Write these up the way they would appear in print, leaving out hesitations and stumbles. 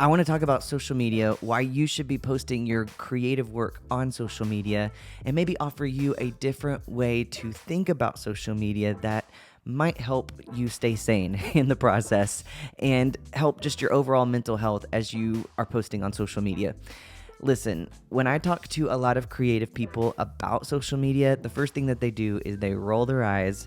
I want to talk about social media, why you should be posting your creative work on social media, and maybe offer you a different way to think about social media that might help you stay sane in the process and help just your overall mental health as you are posting on social media. Listen, when I talk to a lot of creative people about social media, the first thing that they do is they roll their eyes.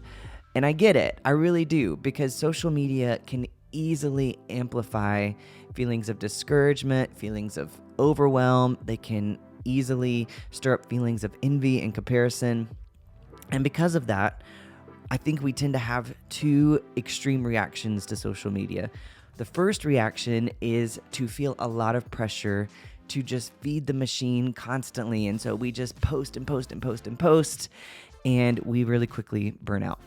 And I get it. I really do, because social media can easily amplify feelings of discouragement, feelings of overwhelm. They can easily stir up feelings of envy and comparison. And because of that, I think we tend to have two extreme reactions to social media. The first reaction is to feel a lot of pressure to just feed the machine constantly. And so we just post and post and post and post, and we really quickly burn out.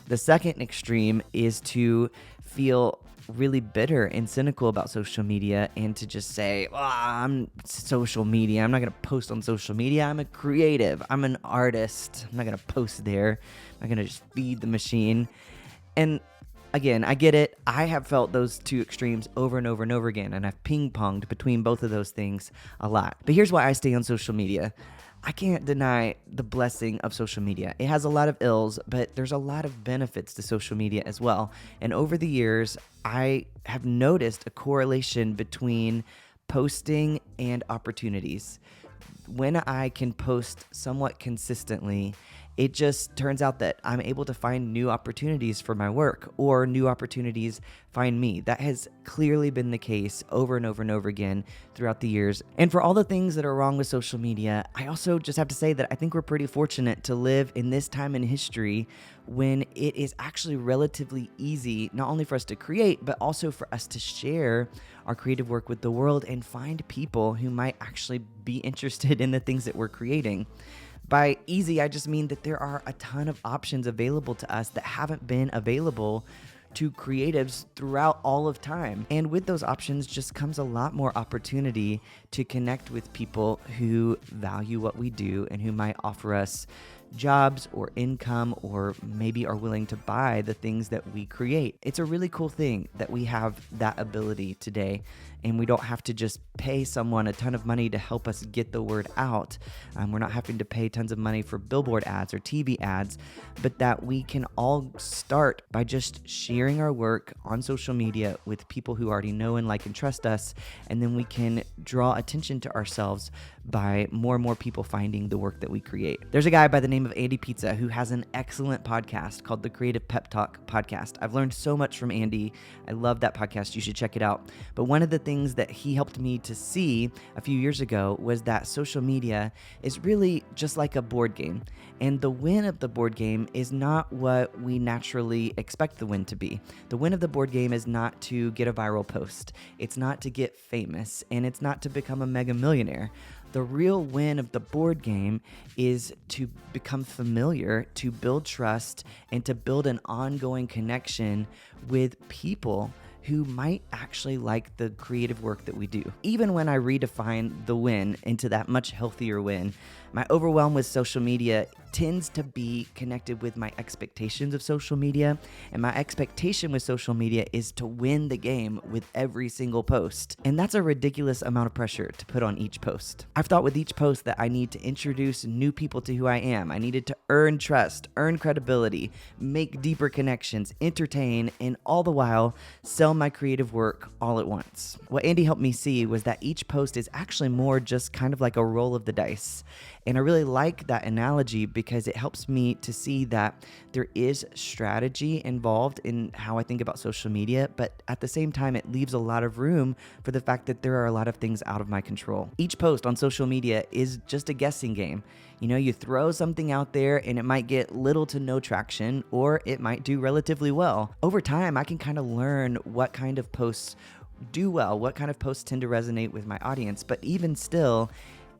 The second extreme is to feel really bitter and cynical about social media and to just say, I'm social media. I'm not going to post on social media. I'm a creative. I'm an artist. I'm not going to post there. I'm not going to just feed the machine. And again, I get it. I have felt those two extremes over and over and over again, and I've ping-ponged between both of those things a lot. But here's why I stay on social media. I can't deny the blessing of social media. It has a lot of ills, but there's a lot of benefits to social media as well. And over the years, I have noticed a correlation between posting and opportunities. When I can post somewhat consistently, it just turns out that I'm able to find new opportunities for my work, or new opportunities find me. That has clearly been the case over and over and over again throughout the years. And for all the things that are wrong with social media, I also just have to say that I think we're pretty fortunate to live in this time in history when it is actually relatively easy, not only for us to create, but also for us to share our creative work with the world and find people who might actually be interested in the things that we're creating. By easy, I just mean that there are a ton of options available to us that haven't been available to creatives throughout all of time. And with those options just comes a lot more opportunity to connect with people who value what we do and who might offer us jobs or income, or maybe are willing to buy the things that we create. It's a really cool thing that we have that ability today, and we don't have to just pay someone a ton of money to help us get the word out. We're not having to pay tons of money for billboard ads or TV ads, but that we can all start by just sharing our work on social media with people who already know and like and trust us, and then we can draw attention to ourselves by more and more people finding the work that we create. There's a guy by the name of Andy Pizza who has an excellent podcast called the Creative Pep Talk Podcast. I've learned so much from Andy. I love that podcast. You should check it out. But one of the things that he helped me to see a few years ago was that social media is really just like a board game. And the win of the board game is not what we naturally expect the win to be. The win of the board game is not to get a viral post. It's not to get famous, and it's not to become a mega millionaire. The real win of the board game is to become familiar, to build trust, and to build an ongoing connection with people who might actually like the creative work that we do. Even when I redefine the win into that much healthier win, my overwhelm with social media tends to be connected with my expectations of social media. And my expectation with social media is to win the game with every single post. And that's a ridiculous amount of pressure to put on each post. I've thought with each post that I need to introduce new people to who I am. I needed to earn trust, earn credibility, make deeper connections, entertain, and all the while sell my creative work all at once. What Andy helped me see was that each post is actually more just kind of like a roll of the dice. And I really like that analogy because it helps me to see that there is strategy involved in how I think about social media, but at the same time, it leaves a lot of room for the fact that there are a lot of things out of my control. Each post on social media is just a guessing game. You know, you throw something out there and it might get little to no traction, or it might do relatively well. Over time, I can kind of learn what kind of posts do well, what kind of posts tend to resonate with my audience, but even still,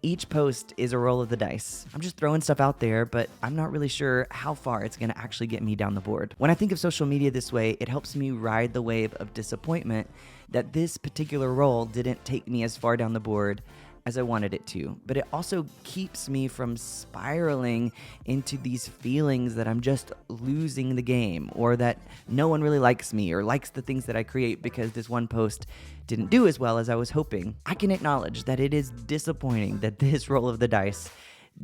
each post is a roll of the dice. I'm just throwing stuff out there, but I'm not really sure how far it's gonna actually get me down the board. When I think of social media this way, it helps me ride the wave of disappointment that this particular roll didn't take me as far down the board as I wanted it to, but it also keeps me from spiraling into these feelings that I'm just losing the game, or that no one really likes me or likes the things that I create because this one post didn't do as well as I was hoping. I can acknowledge that it is disappointing that this roll of the dice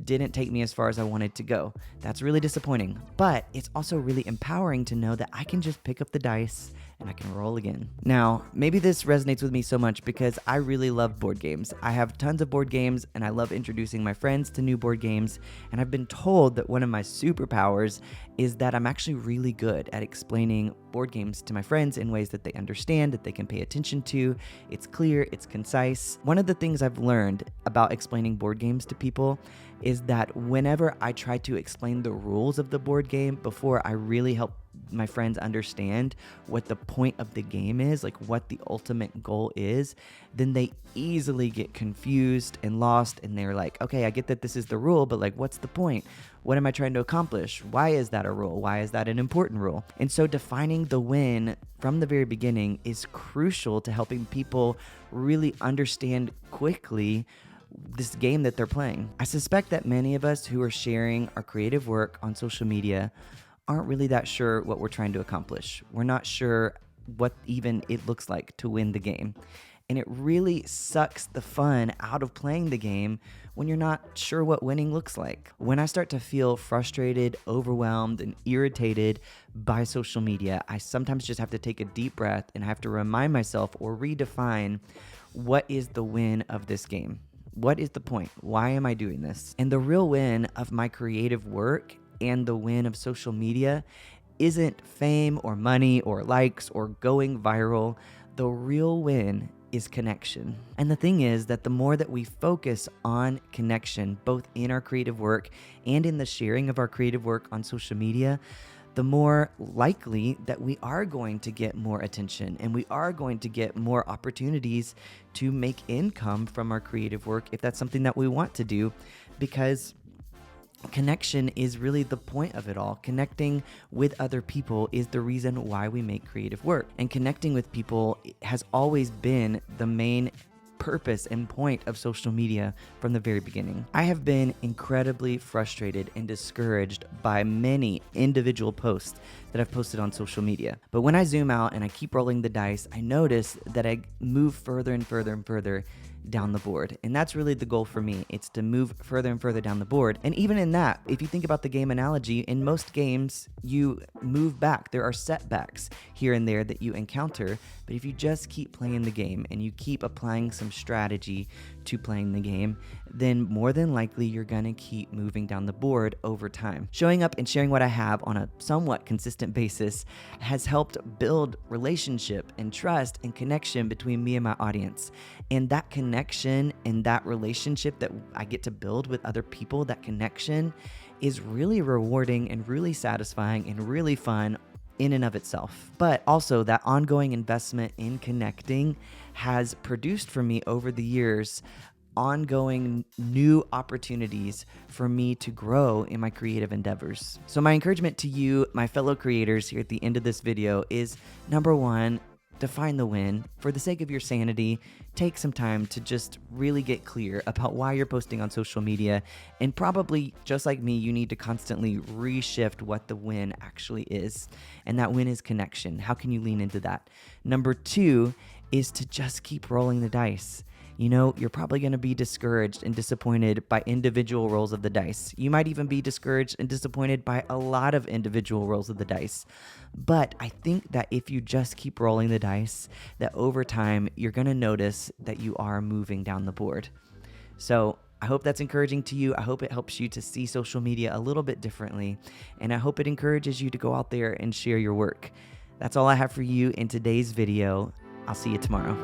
didn't take me as far as I wanted to go. That's really disappointing, but it's also really empowering to know that I can just pick up the dice and I can roll again. Now, maybe this resonates with me so much because I really love board games. I have tons of board games and I love introducing my friends to new board games, and I've been told that one of my superpowers is that I'm actually really good at explaining board games to my friends in ways that they understand, that they can pay attention to. It's clear, it's concise. One of the things I've learned about explaining board games to people is that whenever I try to explain the rules of the board game before I really help my friends understand what the point of the game is, like what the ultimate goal is, then they easily get confused and lost, and they're like, okay, I get that this is the rule, but like, what's the point? What am I trying to accomplish? Why is that a rule? Why is that an important rule? And so defining the win from the very beginning is crucial to helping people really understand quickly this game that they're playing. I suspect that many of us who are sharing our creative work on social media aren't really that sure what we're trying to accomplish. We're not sure what even it looks like to win the game. And it really sucks the fun out of playing the game when you're not sure what winning looks like. When I start to feel frustrated, overwhelmed, and irritated by social media, I sometimes just have to take a deep breath and I have to remind myself or redefine what is the win of this game. What is the point? Why am I doing this? And the real win of my creative work and the win of social media isn't fame or money or likes or going viral. The real win is connection. And the thing is that the more that we focus on connection, both in our creative work and in the sharing of our creative work on social media, the more likely that we are going to get more attention and we are going to get more opportunities to make income from our creative work if that's something that we want to do, because connection is really the point of it all. Connecting with other people is the reason why we make creative work. And connecting with people has always been the main purpose and point of social media from the very beginning. I have been incredibly frustrated and discouraged by many individual posts that I've posted on social media. But when I zoom out and I keep rolling the dice, I notice that I move further and further and further down the board. And that's really the goal for me. It's to move further and further down the board. And even in that, if you think about the game analogy, in most games, you move back. There are setbacks here and there that you encounter. But if you just keep playing the game and you keep applying some strategy to playing the game, then more than likely you're gonna keep moving down the board over time. Showing up and sharing what I have on a somewhat consistent basis has helped build relationship and trust and connection between me and my audience. And that connection and that relationship that I get to build with other people, that connection is really rewarding and really satisfying and really fun in and of itself. But also that ongoing investment in connecting has produced for me over the years ongoing new opportunities for me to grow in my creative endeavors. So my encouragement to you, my fellow creators, here at the end of this video is, number one, define the win. For the sake of your sanity, take some time to just really get clear about why you're posting on social media. And probably, just like me, you need to constantly reshift what the win actually is. And that win is connection. How can you lean into that? Number two is to just keep rolling the dice. You know, you're probably going to be discouraged and disappointed by individual rolls of the dice. You might even be discouraged and disappointed by a lot of individual rolls of the dice. But I think that if you just keep rolling the dice, that over time, you're going to notice that you are moving down the board. So I hope that's encouraging to you. I hope it helps you to see social media a little bit differently. And I hope it encourages you to go out there and share your work. That's all I have for you in today's video. I'll see you tomorrow.